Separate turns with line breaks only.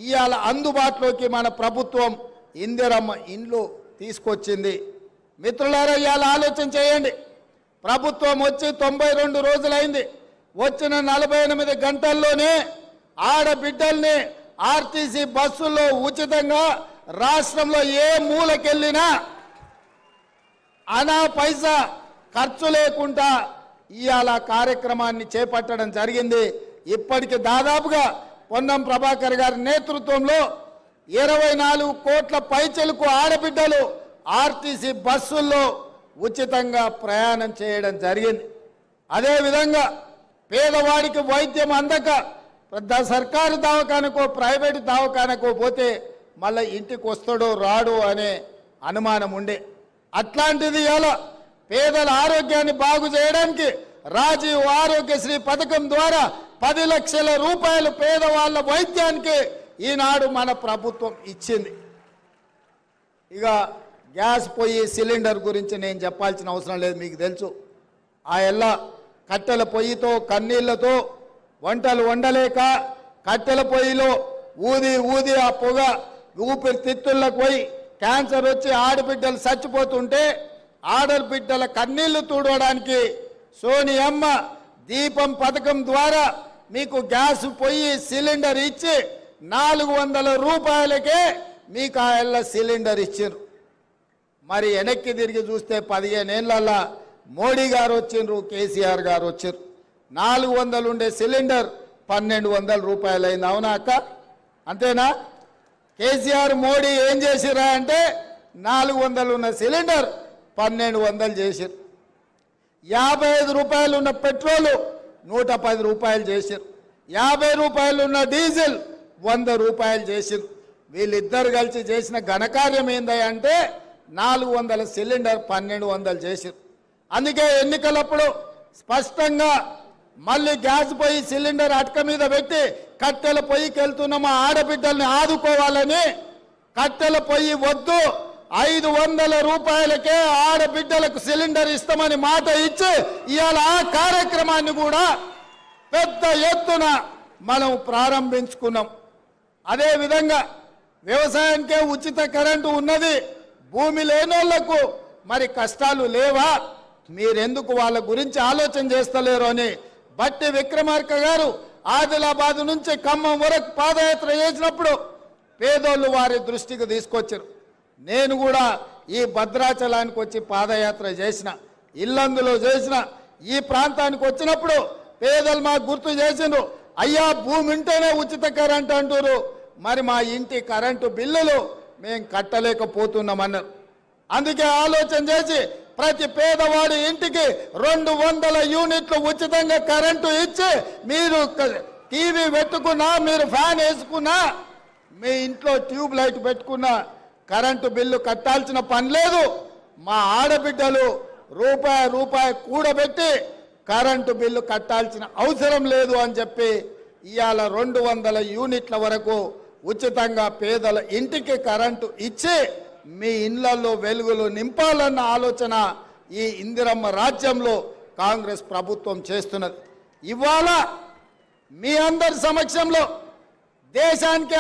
ఇవాళ అందుబాటులోకి మన ప్రభుత్వం ఇందిరమ్మ ఇండ్లు తీసుకొచ్చింది. మిత్రులారా, ఇవాళ ఆలోచన చేయండి. ప్రభుత్వం వచ్చి 92 రోజులైంది. వచ్చిన 48 గంటల్లోనే ఆడబిడ్డల్ని ఆర్టీసీ బస్సుల్లో ఉచితంగా రాష్ట్రంలో ఏ మూలకెళ్ళినా అనా పైసా ఖర్చు లేకుండా ఇవాళ కార్యక్రమాన్ని చేపట్టడం జరిగింది. ఇప్పటికి దాదాపుగా పొన్నం ప్రభాకర్ గారి నేతృత్వంలో 24 కోట్ల పైచలకు ఆడబిడ్డలు ఆర్టీసీ బస్సుల్లో ఉచితంగా ప్రయాణం చేయడం జరిగింది. అదేవిధంగా పేదవాడికి వైద్యం అందక సర్కారు దవాఖానకో ప్రైవేటు దవాఖానకో పోతే మళ్ళీ ఇంటికి వస్తాడో రాడో అనే అనుమానం ఉండే. అట్లాంటిది ఇలా పేదల ఆరోగ్యాన్ని బాగు చేయడానికి రాజీవ్ ఆరోగ్యశ్రీ పథకం ద్వారా 10 లక్షల రూపాయలు పేదవాళ్ళ వైద్యానికి ఈనాడు మన ప్రభుత్వం ఇచ్చింది. ఇక గ్యాస్ పొయ్యి సిలిండర్ గురించి నేను చెప్పాల్సిన అవసరం లేదు, మీకు తెలుసు. ఆ ఎల్ల కట్టెల పొయ్యితో కన్నీళ్లతో వంటలు వండలేక కట్టెల పొయ్యిలో ఊది ఆ పొగ ఊపిరితిత్తులకు పోయి క్యాన్సర్ వచ్చి ఆడబిడ్డలు చచ్చిపోతుంటే ఆడబిడ్డల కన్నీళ్లు తుడవడానికి సోనియమ్మ దీపం పథకం ద్వారా మీకు గ్యాస్ పొయ్యి సిలిండర్ ఇచ్చి 400 రూపాయలకే మీకు ఆ ఎల్ల సిలిండర్ ఇచ్చారు. మరి వెనక్కి తిరిగి చూస్తే 15 ఏళ్ళల్లో మోడీ గారు వచ్చిండ్రు, కేసీఆర్ గారు వచ్చారు. 400 ఉండే సిలిండర్ 1200 రూపాయలు అయింది. అవునా అక్క? అంతేనా? కేసీఆర్ మోడీ ఏం చేసిరా అంటే 400 ఉన్న సిలిండర్ 1200 చేశారు. 55 రూపాయలు ఉన్న పెట్రోలు 110 రూపాయలు చేశారు. 50 రూపాయలు ఉన్న డీజిల్ 100 రూపాయలు చేశారు. వీళ్ళిద్దరు కలిసి చేసిన ఘనకార్యం ఏందంటే 400 సిలిండర్ 1200 చేశారు. అందుకే ఎన్నికలప్పుడు స్పష్టంగా మళ్ళీ గ్యాస్ పొయ్యి సిలిండర్ అటక మీద పెట్టి కట్టెల పొయ్యికి వెళ్తున్న మా ఆడబిడ్డల్ని ఆదుకోవాలని కట్టెల పొయ్యి వద్దు 500 రూపాయలకే ఆడబిడ్డలకు సిలిండర్ ఇస్తామని మాట ఇచ్చి ఇవాళ ఆ కార్యక్రమాన్ని కూడా పెద్ద ఎత్తున మనం ప్రారంభించుకున్నాం. అదేవిధంగా వ్యవసాయానికే ఉచిత కరెంటు ఉన్నది. భూమి లేనోళ్లకు మరి కష్టాలు లేవా? మీరెందుకు వాళ్ళ గురించి ఆలోచన చేస్తలేరు అని బట్టి విక్రమార్క గారు ఆదిలాబాద్ నుంచి ఖమ్మం వరకు పాదయాత్ర చేసినప్పుడు పేదోళ్ళు వారి దృష్టికి తీసుకొచ్చారు. నేను కూడా ఈ భద్రాచలానికి వచ్చి పాదయాత్ర చేసిన, ఇల్లందులో చేసిన, ఈ ప్రాంతానికి వచ్చినప్పుడు పేదలు మాకు గుర్తు చేసిండ్రు. అయ్యా, భూమి ఉంటేనే ఉచిత కరెంటు అంటారు, మరి మా ఇంటి కరెంటు బిల్లులు మేము కట్టలేకపోతున్నామన్నారు. అందుకే ఆలోచన చేసి ప్రతి పేదవాడి ఇంటికి 200 యూనిట్లు ఉచితంగా కరెంటు ఇచ్చి మీరు టీవీ పెట్టుకున్నా, మీరు ఫ్యాన్ వేసుకున్నా, మీ ఇంట్లో ట్యూబ్ లైట్ పెట్టుకున్నా కరెంటు బిల్లు కట్టాల్సిన పని లేదు. మా ఆడబిడ్డలు రూపాయి కూడబెట్టి కరెంటు బిల్లు కట్టాల్సిన అవసరం లేదు అని చెప్పి ఇవాళ 200 యూనిట్ల వరకు ఉచితంగా పేదల ఇంటికి కరెంటు ఇచ్చి మీ ఇళ్లలో వెలుగులు నింపాలన్న ఆలోచన ఈ ఇందిరమ్మ రాజ్యంలో కాంగ్రెస్ ప్రభుత్వం చేస్తున్నది. ఇవాళ మీ అందరి సమక్షంలో దేశానికి